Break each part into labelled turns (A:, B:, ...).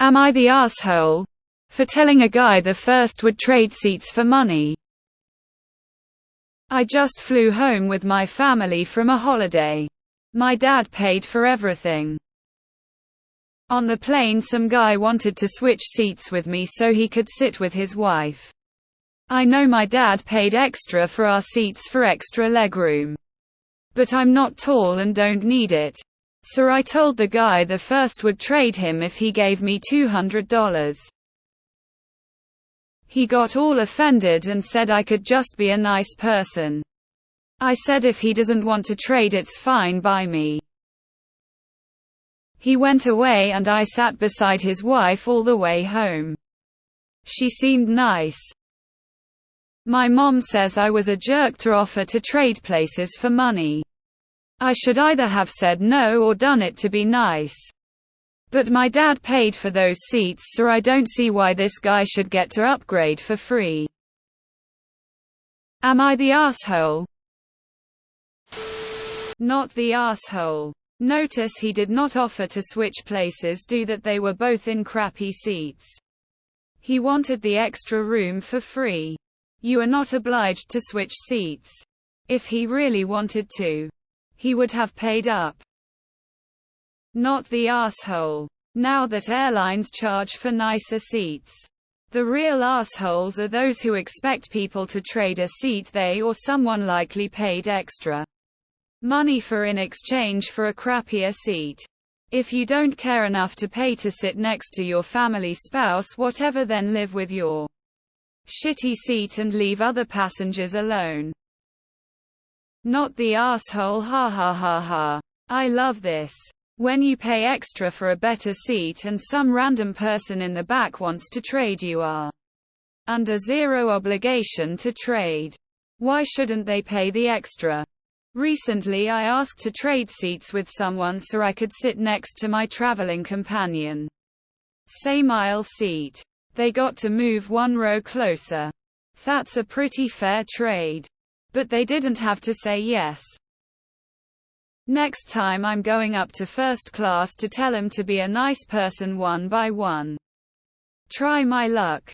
A: Am I the asshole for telling a guy the first would trade seats for money? I just flew home with my family from a holiday. My dad paid for everything. On the plane, some guy wanted to switch seats with me so he could sit with his wife. I know my dad paid extra for our seats for extra legroom. But I'm not tall and don't need it. So I told the guy the first would trade him if he gave me $200. He got all offended and said I could just be a nice person. I said if he doesn't want to trade, it's fine by me. He went away and I sat beside his wife all the way home. She seemed nice. My mom says I was a jerk to offer to trade places for money. I should either have said no or done it to be nice. But my dad paid for those seats, so I don't see why this guy should get to upgrade for free. Am I the asshole? Not the asshole. Notice he did not offer to switch places due that they were both in crappy seats. He wanted the extra room for free. You are not obliged to switch seats. If he really wanted to, he would have paid up. Not the asshole. Now that airlines charge for nicer seats, the real assholes are those who expect people to trade a seat they or someone likely paid extra money for in exchange for a crappier seat. If you don't care enough to pay to sit next to your family spouse, whatever, then live with your shitty seat and leave other passengers alone. Not the asshole. Ha ha ha ha. I love this. When you pay extra for a better seat and some random person in the back wants to trade, you are under zero obligation to trade. Why shouldn't they pay the extra? Recently I asked to trade seats with someone so I could sit next to my traveling companion. Same aisle seat. They got to move one row closer. That's a pretty fair trade. But they didn't have to say yes. Next time I'm going up to first class to tell him to be a nice person one by one. Try my luck.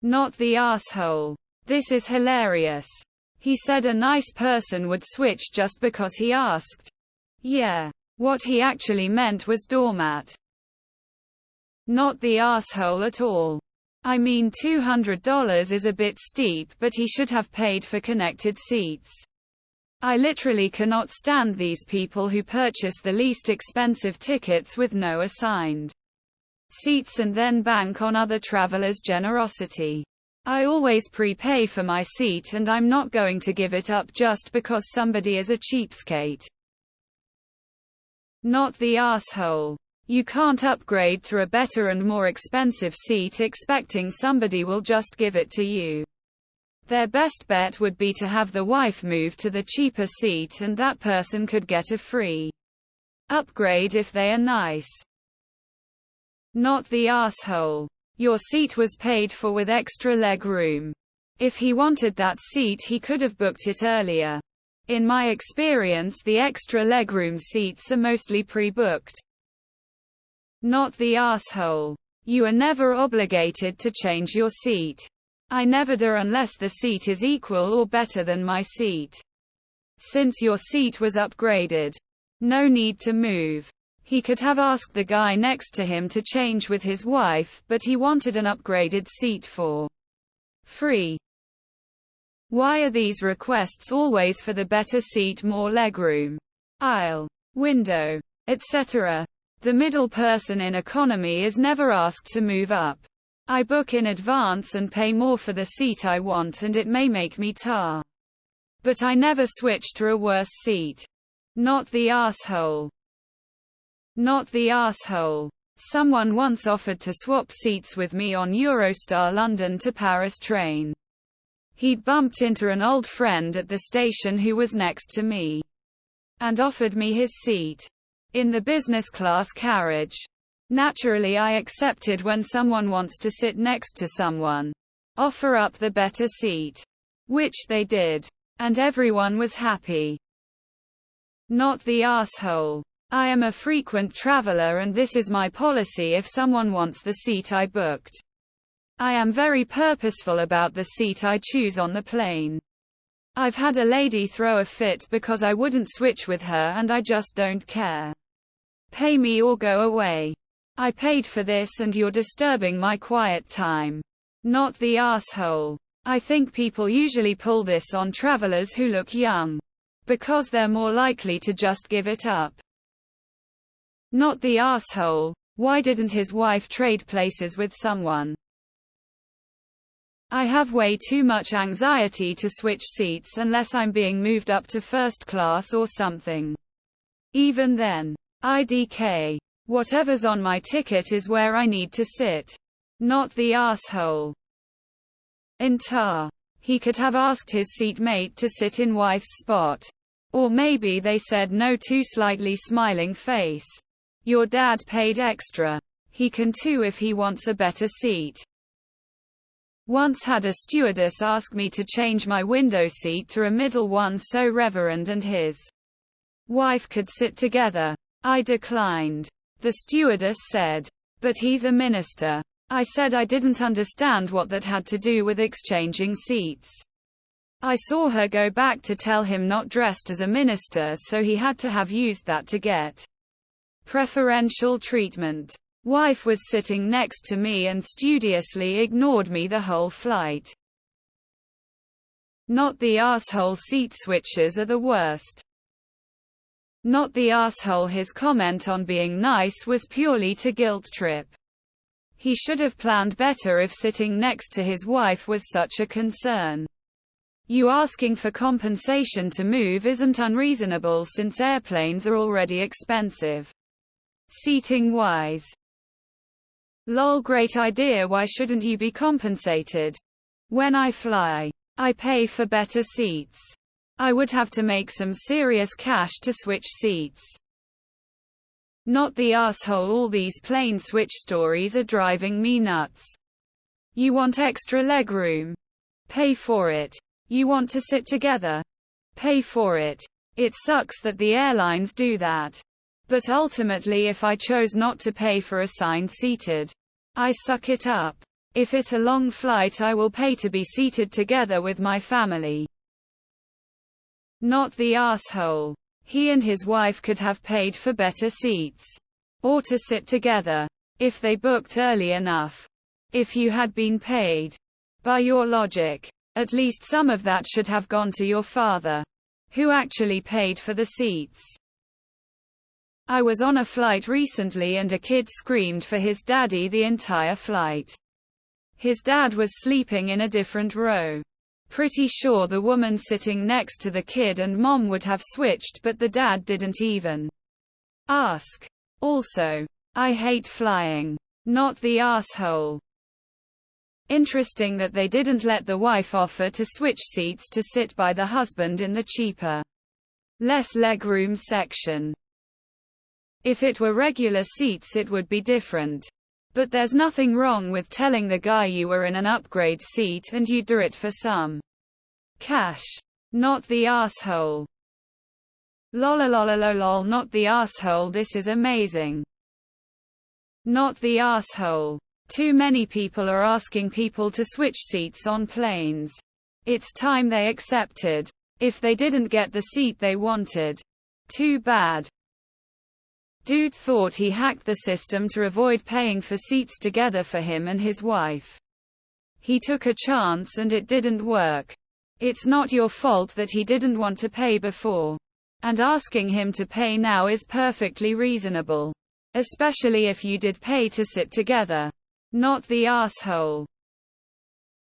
A: Not the asshole. This is hilarious. He said a nice person would switch just because he asked. Yeah. What he actually meant was doormat. Not the asshole at all. I mean, $200 is a bit steep, but he should have paid for connected seats. I literally cannot stand these people who purchase the least expensive tickets with no assigned seats and then bank on other travelers' generosity. I always prepay for my seat and I'm not going to give it up just because somebody is a cheapskate. Not the asshole. You can't upgrade to a better and more expensive seat expecting somebody will just give it to you. Their best bet would be to have the wife move to the cheaper seat and that person could get a free upgrade if they are nice. Not the asshole. Your seat was paid for with extra leg room. If he wanted that seat, he could have booked it earlier. In my experience, the extra legroom seats are mostly pre-booked. Not the asshole. You are never obligated to change your seat. I never do unless the seat is equal or better than my seat. Since your seat was upgraded, no need to move. He could have asked the guy next to him to change with his wife, but he wanted an upgraded seat for free. Why are these requests always for the better seat, more legroom, aisle, window, etc.? The middle person in economy is never asked to move up. I book in advance and pay more for the seat I want, and it may make me tar. But I never switch to a worse seat. Not the asshole. Not the asshole. Someone once offered to swap seats with me on Eurostar London to Paris train. He'd bumped into an old friend at the station who was next to me, and offered me his seat in the business class carriage. Naturally, I accepted. When someone wants to sit next to someone, offer up the better seat. Which they did. And everyone was happy. Not the asshole. I am a frequent traveler and this is my policy if someone wants the seat I booked. I am very purposeful about the seat I choose on the plane. I've had a lady throw a fit because I wouldn't switch with her and I just don't care. Pay me or go away. I paid for this and you're disturbing my quiet time. Not the asshole. I think people usually pull this on travelers who look young. Because they're more likely to just give it up. Not the asshole. Why didn't his wife trade places with someone? I have way too much anxiety to switch seats unless I'm being moved up to first class or something. Even then. IDK. Whatever's on my ticket is where I need to sit. Not the asshole. Intar. He could have asked his seatmate to sit in wife's spot. Or maybe they said no to slightly smiling face. Your dad paid extra. He can too if he wants a better seat. Once had a stewardess ask me to change my window seat to a middle one so Reverend and his wife could sit together. I declined. The stewardess said, "But he's a minister." I said I didn't understand what that had to do with exchanging seats. I saw her go back to tell him not dressed as a minister, so he had to have used that to get preferential treatment. Wife was sitting next to me and studiously ignored me the whole flight. Not the asshole. Seat switches are the worst. Not the asshole. His comment on being nice was purely to guilt trip. He should have planned better if sitting next to his wife was such a concern. You asking for compensation to move isn't unreasonable since airplanes are already expensive. Seating wise. Lol, great idea. Why shouldn't you be compensated? When I fly, I pay for better seats. I would have to make some serious cash to switch seats. Not the asshole. All these plane switch stories are driving me nuts. You want extra legroom? Pay for it. You want to sit together? Pay for it. It sucks that the airlines do that. But ultimately, if I chose not to pay for assigned seated, I suck it up. If it's a long flight, I will pay to be seated together with my family. Not the asshole. He and his wife could have paid for better seats. Or to sit together. If they booked early enough. If you had been paid. By your logic, at least some of that should have gone to your father, who actually paid for the seats. I was on a flight recently and a kid screamed for his daddy the entire flight. His dad was sleeping in a different row. Pretty sure the woman sitting next to the kid and mom would have switched, but the dad didn't even ask. Also, I hate flying. Not the asshole. Interesting that they didn't let the wife offer to switch seats to sit by the husband in the cheaper, less legroom section. If it were regular seats it would be different. But there's nothing wrong with telling the guy you were in an upgrade seat and you do it for some cash. Not the asshole. Lololololol. Not the asshole. This is amazing. Not the asshole. Too many people are asking people to switch seats on planes. It's time they accepted. If they didn't get the seat they wanted. Too bad. Dude thought he hacked the system to avoid paying for seats together for him and his wife. He took a chance and it didn't work. It's not your fault that he didn't want to pay before. And asking him to pay now is perfectly reasonable. Especially if you did pay to sit together. Not the asshole.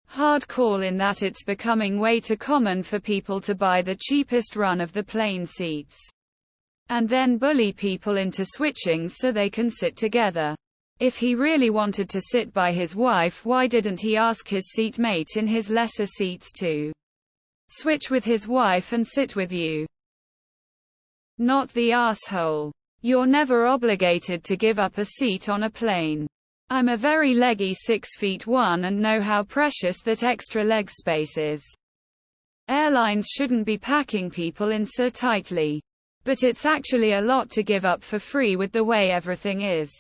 A: Hard call in that it's becoming way too common for people to buy the cheapest run of the plane seats. And then bully people into switching so they can sit together. If he really wanted to sit by his wife, why didn't he ask his seatmate in his lesser seats to switch with his wife and sit with you? Not the asshole. You're never obligated to give up a seat on a plane. I'm a very leggy 6'1" and know how precious that extra leg space is. Airlines shouldn't be packing people in so tightly. But it's actually a lot to give up for free with the way everything is.